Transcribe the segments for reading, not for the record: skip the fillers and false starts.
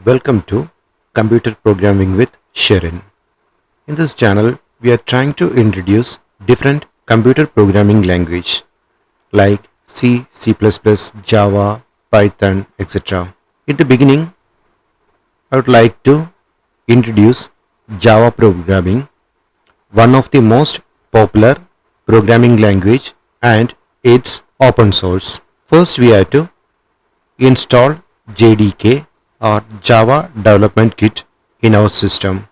Welcome to Computer Programming with Sharon. In this channel, we are trying to introduce different computer programming language like C, C++, Java, Python, etc. In the beginning, I would like to introduce Java programming, one of the most popular programming language, and it's open source. First, we have to install JDK or Java Development Kit in our system.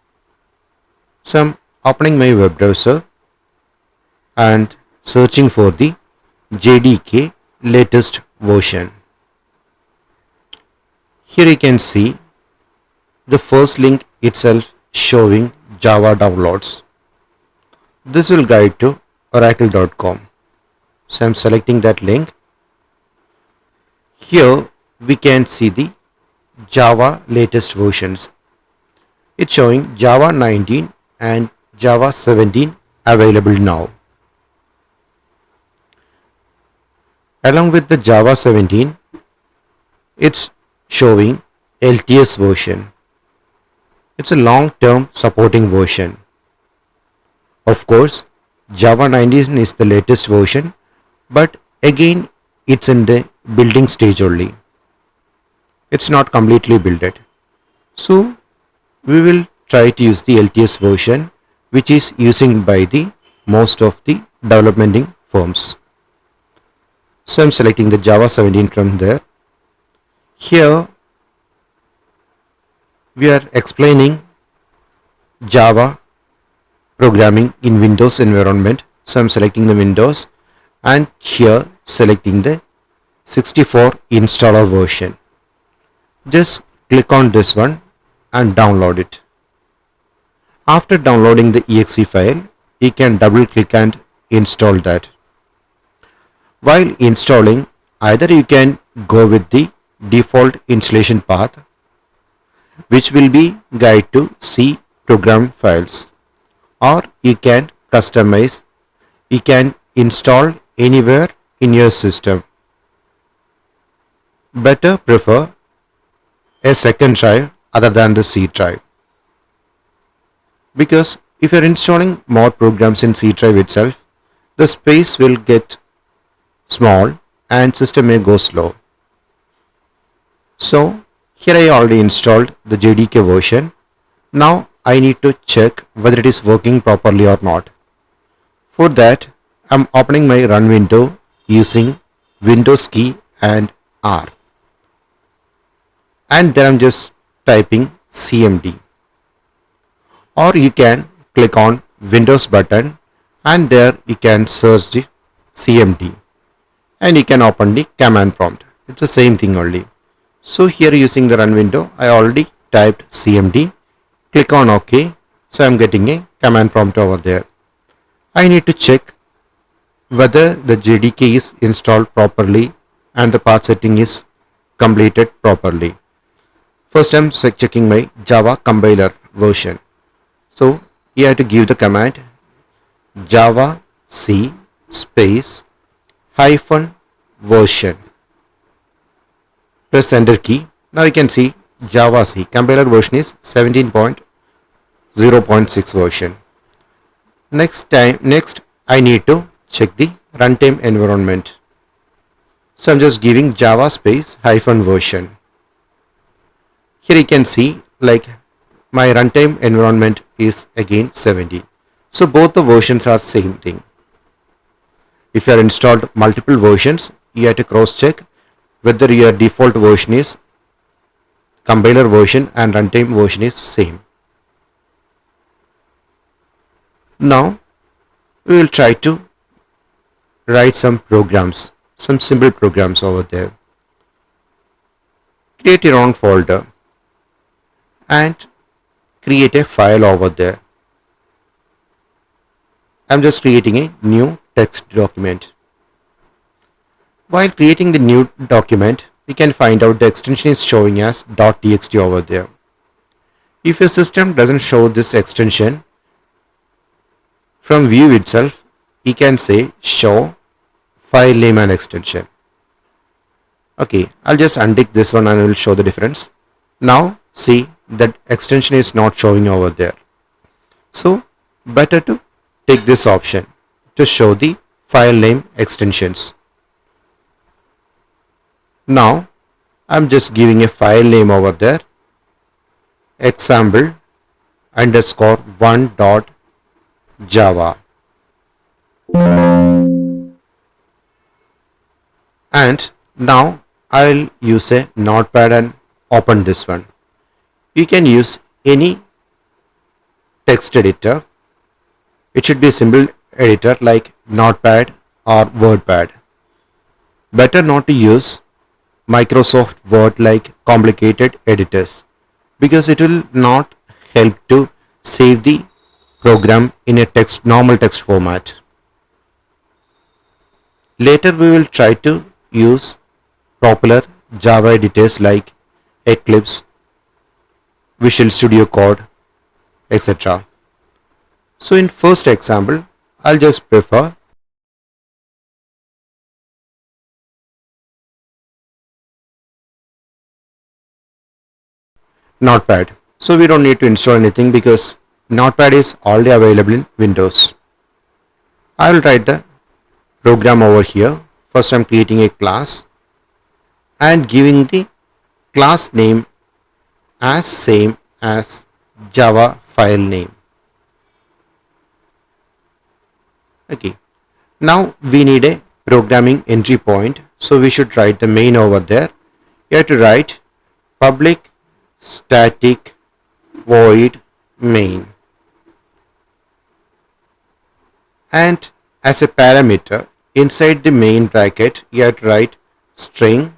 So I'm opening my web browser and searching for the JDK latest version. Here you can see the first link itself showing Java downloads. This will guide to oracle.com. So I'm selecting that link. Here we can see the Java latest versions. It's showing Java 19 and Java 17 available now. Along with the Java 17, it's showing LTS version. It's a long-term supporting version. Of course, Java 19 is the latest version, but again it's in the building stage only. It's not completely built. So we will try to use the LTS version, which is using by the most of the developmenting firms. So I'm selecting the Java 17 from there. Here we are explaining Java programming in Windows environment. So I'm selecting the Windows and here selecting the 64 installer version. Just click on this one and download it. After downloading the exe file, you can double click and install that. While installing, either you can go with the default installation path, which will be guide to C program files, or you can customize. You can install anywhere in your system. Better prefer a second drive other than the C drive, because if you are installing more programs in C drive itself, the space will get small and system may go slow. So here I already installed the JDK version. Now I need to check whether it is working properly or not. For that, I'm opening my run window using Windows key and R. And then I'm just typing CMD, or you can click on Windows button and there you can search the CMD and you can open the command prompt. It's the same thing only. So here using the run window, I already typed CMD, click on OK. So I'm getting a command prompt over there. I need to check whether the JDK is installed properly and the path setting is completed properly. First I'm checking my Java compiler version. So you have to give the command Java C space hyphen version. Press enter key. Now you can see Java C compiler version is 17.0.6 version. Next I need to check the runtime environment. So I'm just giving Java space hyphen version. Here you can see like my runtime environment is again 70. So both the versions are same thing. If you are installed multiple versions, you have to cross check whether your default version is compiler version and runtime version is same. Now we will try to write some programs, some simple programs over there. Create your own folder and create a file over there. I'm just creating a new text document. While creating the new document, we can find out the extension is showing as .txt over there. If your system doesn't show this extension, from view itself, you can say show file name and extension. Okay, I'll just untick this one and I will show the difference. Now see that extension is not showing over there. So better to take this option to show the file name extensions. Now I'm just giving a file name over there, example underscore 1.java, and now I'll use a notepad and open this one. You can use any text editor. It should be a simple editor like Notepad or WordPad. Better not to use Microsoft Word like complicated editors, because it will not help to save the program in a normal text format. Later we will try to use popular Java editors like Eclipse, Visual Studio Code, etc. So in first example, I'll just prefer Notepad. So we don't need to install anything because Notepad is already available in Windows. I will write the program over here. First I'm creating a class and giving the class name as same as Java file name. Okay. Now we need a programming entry point. So we should write the main over there. You have to write public static void main, and as a parameter inside the main bracket you have to write string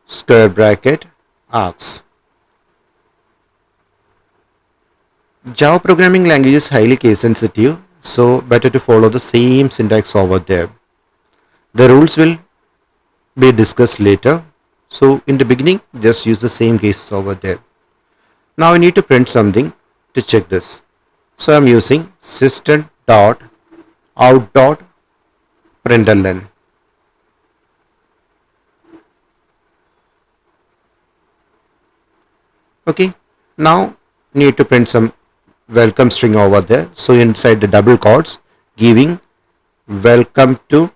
square bracket args. Java programming language is highly case sensitive, so better to follow the same syntax over there. The rules will be discussed later. So in the beginning, just use the same cases over there. Now I need to print something to check this. So I'm using system.out.println. Okay, now need to print some welcome string over there. So inside the double quotes, giving welcome to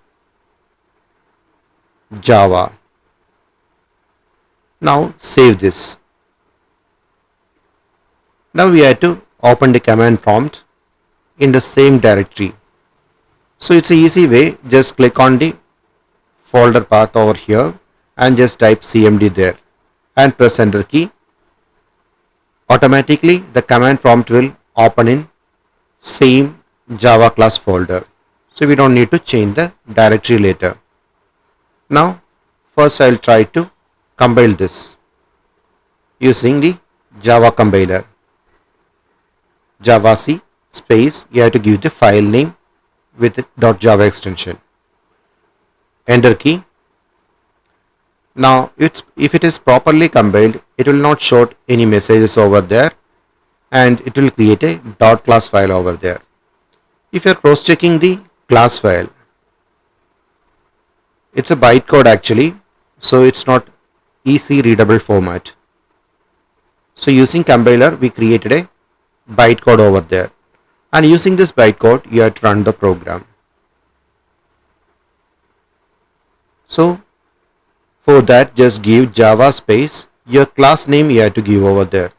Java. Now save this. Now we have to open the command prompt in the same directory. So it's an easy way. Just click on the folder path over here and just type cmd there and press enter key. Automatically the command prompt will open in same Java class folder. So we don't need to change the directory later. Now first I'll try to compile this using the Java compiler. Javac space, you have to give the file name with .java extension. Enter key. Now if it is properly compiled, it will not show any messages over there and it will create a .class file over there. If you are cross checking the class file, it's a bytecode actually, so it's not easy readable format. So using compiler we created a bytecode over there, and using this bytecode you have to run the program. So for that just give Java space, your class name you have to give over there.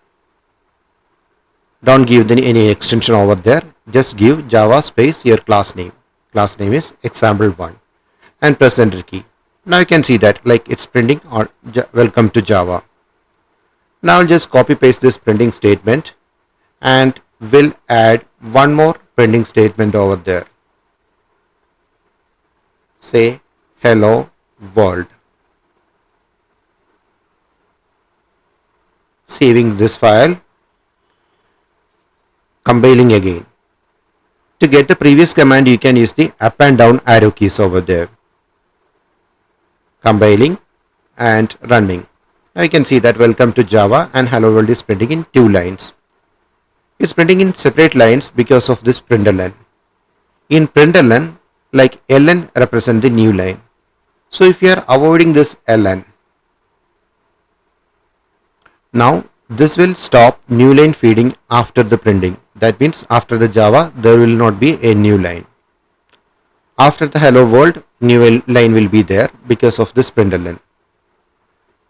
Don't give any extension over there, just give Java space your class name. Class name is example1 and press enter key. Now you can see that like it's printing or welcome to Java. Now I'll just copy paste this printing statement and will add one more printing statement over there. Say hello world. Saving this file, compiling again. To get the previous command you can use the up and down arrow keys over there. Compiling and running. Now you can see that welcome to Java and hello world is printing in 2 lines. It's printing in separate lines because of this println. In println, like ln represent the new line. So if you are avoiding this ln, now This will stop new line feeding after the printing. That means after the Java, there will not be a new line. After the hello world, new line will be there because of this println.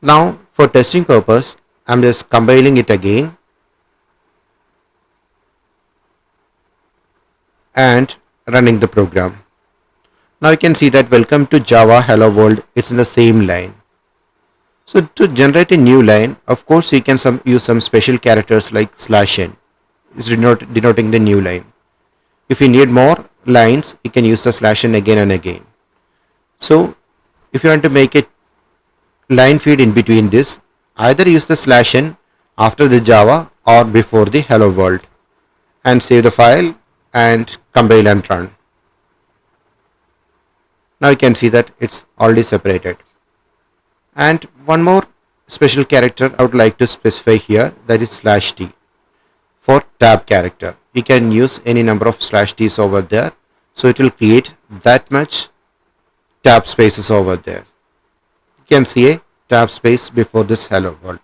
Now for testing purpose, I'm just compiling it again and running the program. Now you can see that welcome to Java hello world, it's in the same line. So to generate a new line, of course you can use some special characters like /n. It's denoting the new line. If you need more lines, you can use the /n again and again. So if you want to make a line feed in between this, either use the /n after the Java or before the hello world, and save the file and compile and run. Now you can see that it's already separated. And one more special character I would like to specify here, that is /t for tab character. You can use any number of /t's over there, so it will create that much tab spaces over there. You can see a tab space before this hello world.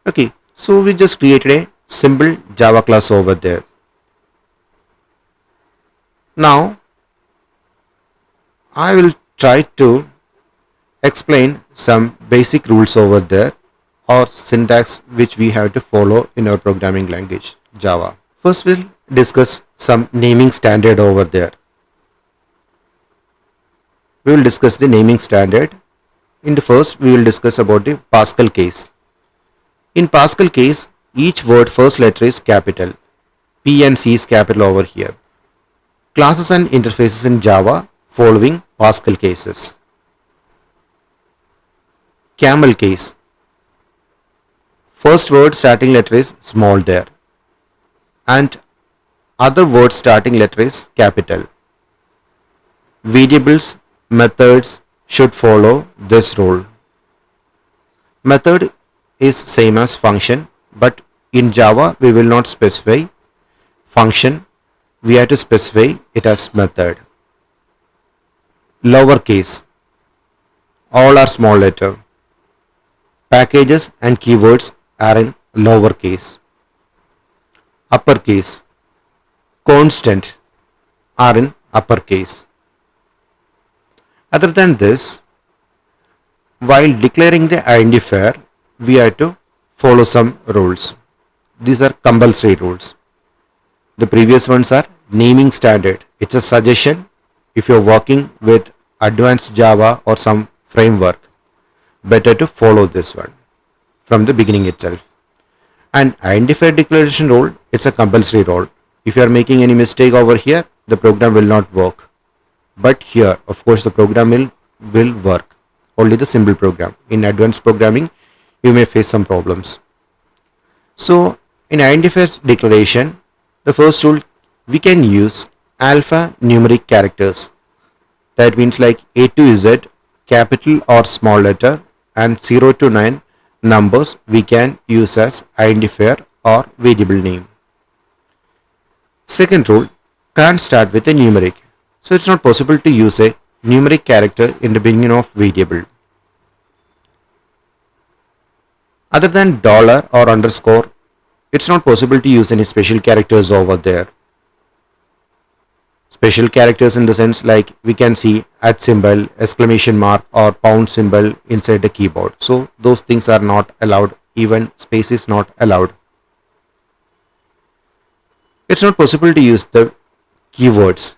Okay, so we just created a simple Java class over there. Now I will try to explain some basic rules over there, or syntax which we have to follow in our programming language Java. First we'll discuss some naming standard over there. We will discuss the naming standard. In the first we will discuss about the Pascal case. In Pascal case, each word first letter is capital. P and C is capital over here. Classes and interfaces in Java following Pascal cases. Camel case. First word starting letter is small there, and other word starting letter is capital. Variables, methods should follow this rule. Method is same as function, but in Java we will not specify function, we have to specify it as method. Lowercase, all are small letter. Packages and keywords are in lowercase. Uppercase, constant are in uppercase. Other than this, while declaring the identifier, we have to follow some rules. These are compulsory rules. The previous ones are naming standard. It's a suggestion if you're working with advanced Java or some framework. Better to follow this one from the beginning itself. And identifier declaration rule, it's a compulsory rule. If you are making any mistake over here, the program will not work. But here, of course, the program will work. Only the simple program. In advanced programming, you may face some problems. So in identifier declaration, the first rule, we can use alphanumeric characters. That means like A to Z, capital or small letter, and 0 to 9 numbers we can use as identifier or variable name. Second rule, can't start with a numeric. So it's not possible to use a numeric character in the beginning of variable. Other than dollar or underscore, it's not possible to use any special characters over there. Special characters in the sense like we can see @ symbol, exclamation mark or pound symbol inside the keyboard. So those things are not allowed, even space is not allowed. It's not possible to use the keywords.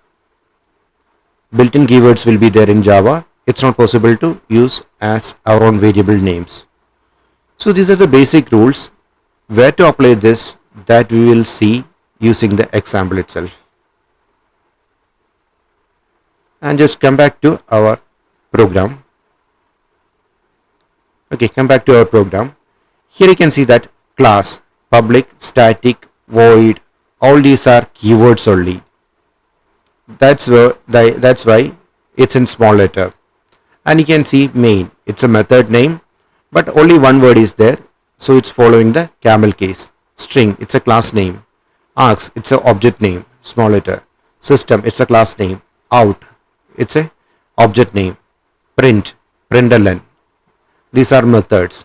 Built-in keywords will be there in Java. It's not possible to use as our own variable names. So these are the basic rules. Where to apply this, that we will see using the example itself. And just come back to our program. Okay, come back to our program. Here you can see that class, public, static, void, all these are keywords only. That's why it's in small letter. And you can see main, it's a method name, but only one word is there, so it's following the camel case. String, it's a class name. Args, it's an object name, small letter. System, it's a class name. Out, it's a object name. Print, println, these are methods.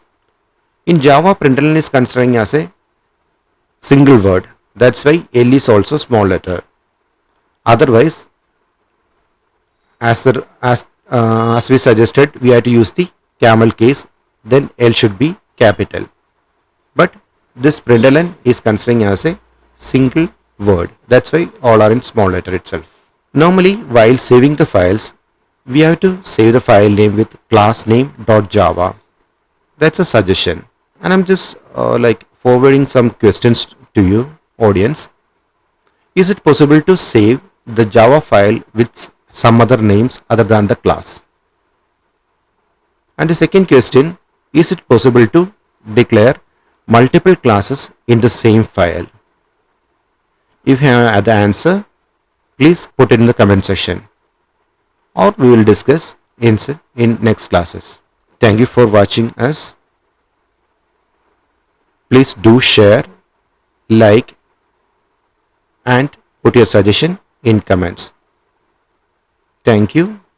In Java, println is considering as a single word. That's why L is also small letter. Otherwise, as we suggested, we have to use the camel case. Then L should be capital. But this println is considering as a single word. That's why all are in small letter itself. Normally, while saving the files, we have to save the file name with class name.java. That's a suggestion. And I'm just like forwarding some questions to you, audience. Is it possible to save the Java file with some other names other than the class? And the second question, is it possible to declare multiple classes in the same file? If you have the answer, please put it in the comment section, or we will discuss in next classes. Thank you for watching us. Please do share, like, and put your suggestion in comments. Thank you.